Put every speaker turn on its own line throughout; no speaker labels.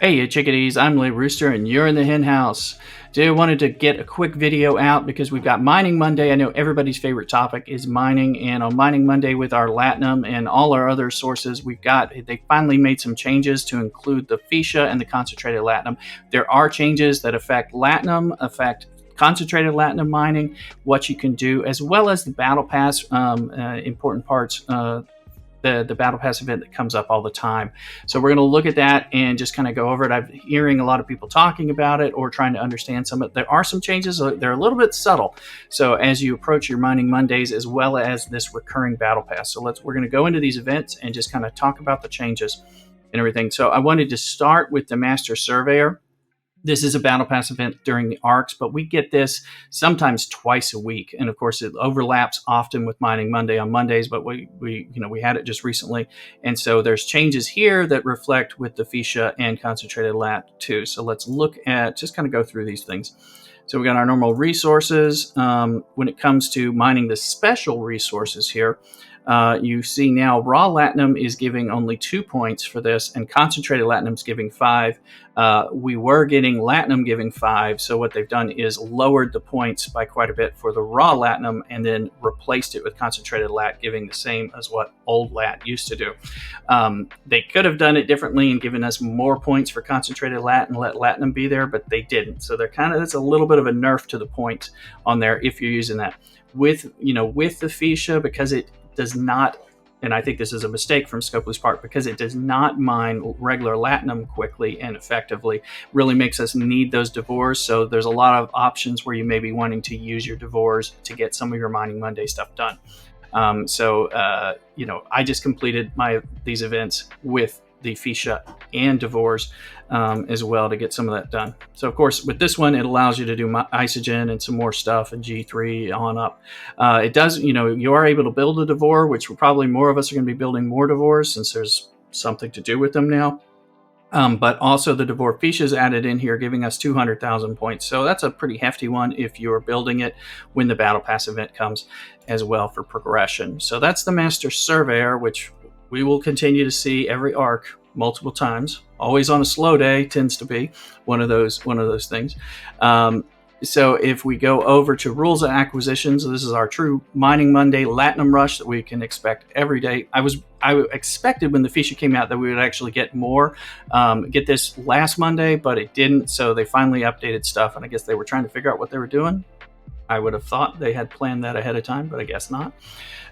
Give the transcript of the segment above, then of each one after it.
Hey, you chickadees, I'm Lee Rooster, and you're in the hen house. Today I wanted to get a quick video out because we've got Mining Monday. I know everybody's favorite topic is mining, and on Mining Monday with our Latinum and all our other sources, they finally made some changes to include the Feeshas and the concentrated Latinum. There are changes that affect Latinum, affect concentrated Latinum mining, what you can do, as well as the Battle Pass, important parts, the Battle Pass event that comes up all the time. So we're going to look at that and just kind of go over it. I'm hearing a lot of people talking about it or trying to understand some of it. There are some changes. They're a little bit subtle. So as you approach your Mining Mondays, as well as this recurring Battle Pass. So we're going to go into these events and just kind of talk about the changes and everything. So I wanted to start with the Master Surveyor. This is a Battle Pass event during the ARCs, but we get this sometimes twice a week. And of course, it overlaps often with Mining Monday on Mondays, but we had it just recently. And so there's changes here that reflect with the Feeshas and concentrated lat too. So let's look at, just kind of go through these things. So we got our normal resources. When it comes to mining the special resources here, you see now raw Latinum is giving only 2 points for this, and concentrated Latinum is giving 5. We were getting Latinum giving 5, so what they've done is lowered the points by quite a bit for the raw Latinum and then replaced it with concentrated lat, giving the same as what old lat used to do. They could have done it differently and given us more points for concentrated lat and let Latinum be there, but they didn't. So that's a little bit of a nerf to the points on there if you're using that. With the Feeshas, because it does not, and I think this is a mistake from Scopely's part, because it does not mine regular Latinum quickly and effectively, really makes us need those Devores. So there's a lot of options where you may be wanting to use your Devores to get some of your Mining Monday stuff done. I just completed these events with the Feeshas and Devores as well to get some of that done. So of course with this one, it allows you to do Isogen and some more stuff and G3 on up. It does, you are able to build a Devore, which probably more of us are going to be building more Devores since there's something to do with them now. But also the Devore Feeshas added in here, giving us 200,000 points. So that's a pretty hefty one if you're building it when the Battle Pass event comes as well for progression. So that's the Master Surveyor, which we will continue to see every arc multiple times. Always on a slow day tends to be one of those things. So if we go over to rules of acquisitions, this is our true Mining Monday Latinum rush that we can expect every day. I expected when the Feeshas came out that we would actually get more, get this last Monday, but it didn't. So they finally updated stuff, and I guess they were trying to figure out what they were doing. I would have thought they had planned that ahead of time, but I guess not.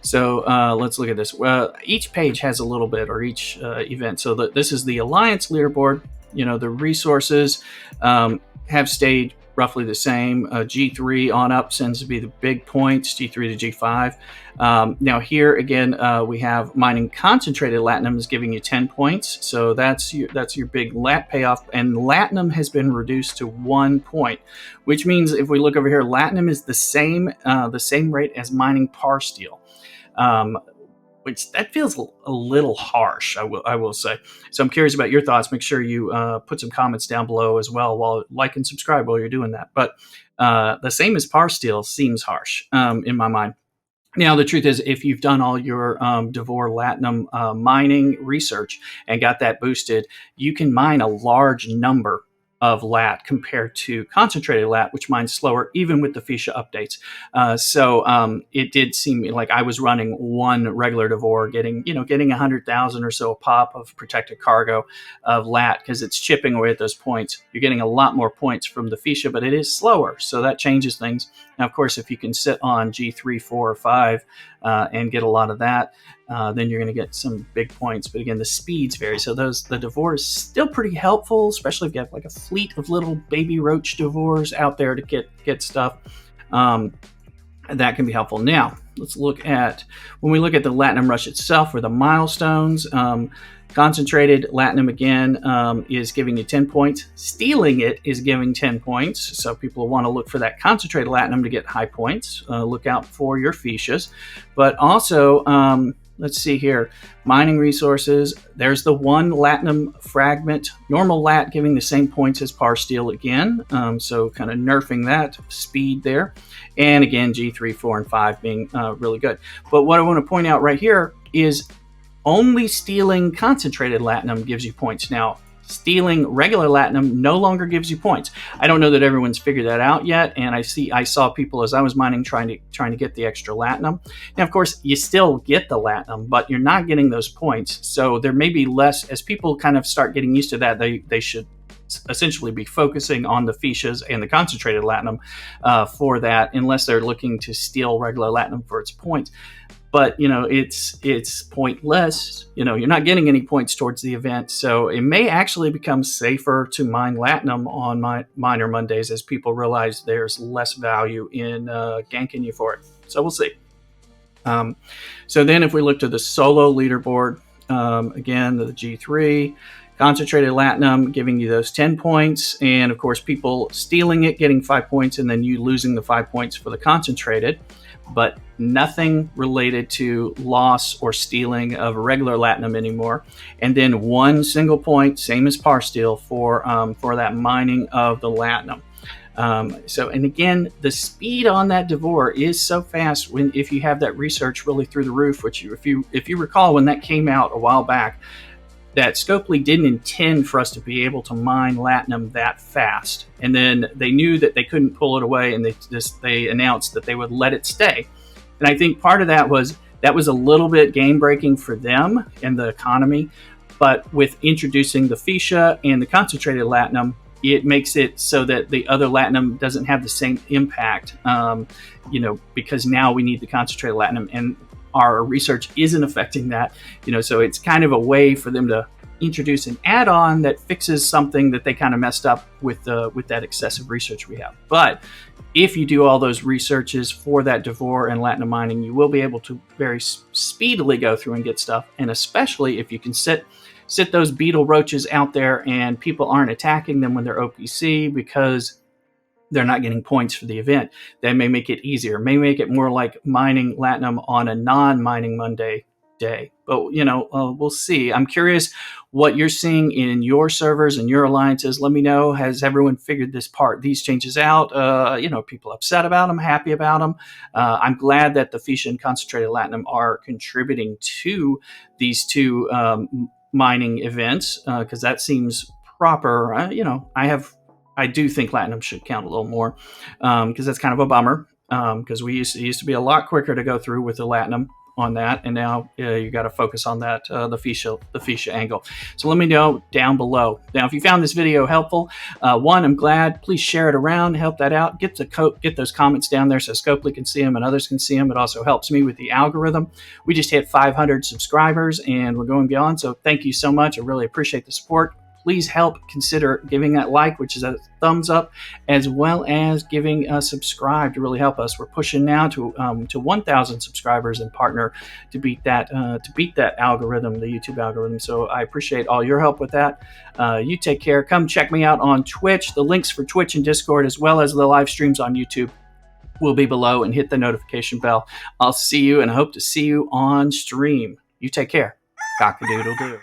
So let's look at this. Each page has a little bit, or each event. So this is the Alliance leaderboard. The resources have stayed roughly the same. G3 on up tends to be the big points, G3 to G5. Now here again, we have mining concentrated Latinum is giving you 10 points. So that's your big lat payoff. And Latinum has been reduced to 1 point, which means if we look over here, Latinum is the same rate as mining par steel. Which that feels a little harsh, I will say. So I'm curious about your thoughts. Make sure you put some comments down below as well, while like and subscribe while you're doing that. But the same as par steel seems harsh in my mind. Now, the truth is, if you've done all your Devore Latinum mining research and got that boosted, you can mine a large number of lat compared to concentrated lat, which mines slower, even with the Feeshas updates. So it did seem like I was running one regular Devore, getting 100,000 or so a pop of protected cargo of lat, because it's chipping away at those points. You're getting a lot more points from the Feeshas, but it is slower, so that changes things. Now, of course, if you can sit on G3, 4, or 5 and get a lot of that, then you're going to get some big points. But again, the speeds vary. So the Devore is still pretty helpful, especially if you have like a fleet of little baby roach Devores out there to get stuff. That can be helpful. Now, let's look at, when we look at the Latinum rush itself, or the milestones, concentrated Latinum again is giving you 10 points. Stealing it is giving 10 points. So people want to look for that concentrated Latinum to get high points. Look out for your Feeshas. But also, let's see here, mining resources. There's the one Latinum fragment, normal lat giving the same points as par steel again. So kind of nerfing that speed there. And again, G3, 4, and 5 being really good. But what I want to point out right here is only stealing concentrated Latinum gives you points. Now, stealing regular Latinum no longer gives you points. I don't know that everyone's figured that out yet, and I saw people as I was mining trying to get the extra Latinum. Now, of course, you still get the Latinum, but you're not getting those points. So there may be less as people kind of start getting used to that. They should essentially be focusing on the Feeshas and the concentrated Latinum for that, unless they're looking to steal regular Latinum for its points. But it's pointless. You're not getting any points towards the event, so it may actually become safer to mine Latinum on Miner Mondays as people realize there's less value in ganking you for it. So we'll see. So then, if we look to the solo leaderboard, again the G3. Concentrated Latinum giving you those 10 points, and of course people stealing it getting 5 points, and then you losing the 5 points for the concentrated, but nothing related to loss or stealing of regular Latinum anymore. And then 1 single point, same as par steal, for that mining of the Latinum. And again, the speed on that Devore is so fast if you have that research really through the roof, which if you recall when that came out a while back, that Scopely didn't intend for us to be able to mine Latinum that fast. And then they knew that they couldn't pull it away, and they announced that they would let it stay. And I think part of that was a little bit game-breaking for them and the economy. But with introducing the Feesha and the concentrated Latinum, it makes it so that the other Latinum doesn't have the same impact, because now we need the concentrated Latinum, and our research isn't affecting that, so it's kind of a way for them to introduce an add-on that fixes something that they kind of messed up with that excessive research we have. But if you do all those researches for that Devore and Latinum mining, you will be able to very speedily go through and get stuff, and especially if you can sit those beetle roaches out there and people aren't attacking them when they're OPC because they're not getting points for the event. That may make it easier, may make it more like mining Latinum on a non-mining Monday day. But, we'll see. I'm curious what you're seeing in your servers and your alliances. Let me know. Has everyone figured these changes out? People upset about them, happy about them. I'm glad that the Feesha and concentrated Latinum are contributing to these two mining events, because that seems proper. I do think Latinum should count a little more, because that's kind of a bummer, because we used to be a lot quicker to go through with the Latinum on that, and now you got to focus on that the Feesha angle. So let me know down below. Now, if you found this video helpful, I'm glad. Please share it around, help that out. Get those comments down there so Scopely can see them and others can see them. It also helps me with the algorithm. We just hit 500 subscribers, and we're going beyond. So thank you so much. I really appreciate the support. Please consider giving that like, which is a thumbs up, as well as giving a subscribe to really help us. We're pushing now to 1,000 subscribers and partner to beat that algorithm, the YouTube algorithm. So I appreciate all your help with that. You take care. Come check me out on Twitch. The links for Twitch and Discord, as well as the live streams on YouTube, will be below, and hit the notification bell. I'll see you, and I hope to see you on stream. You take care. CockADoodle do.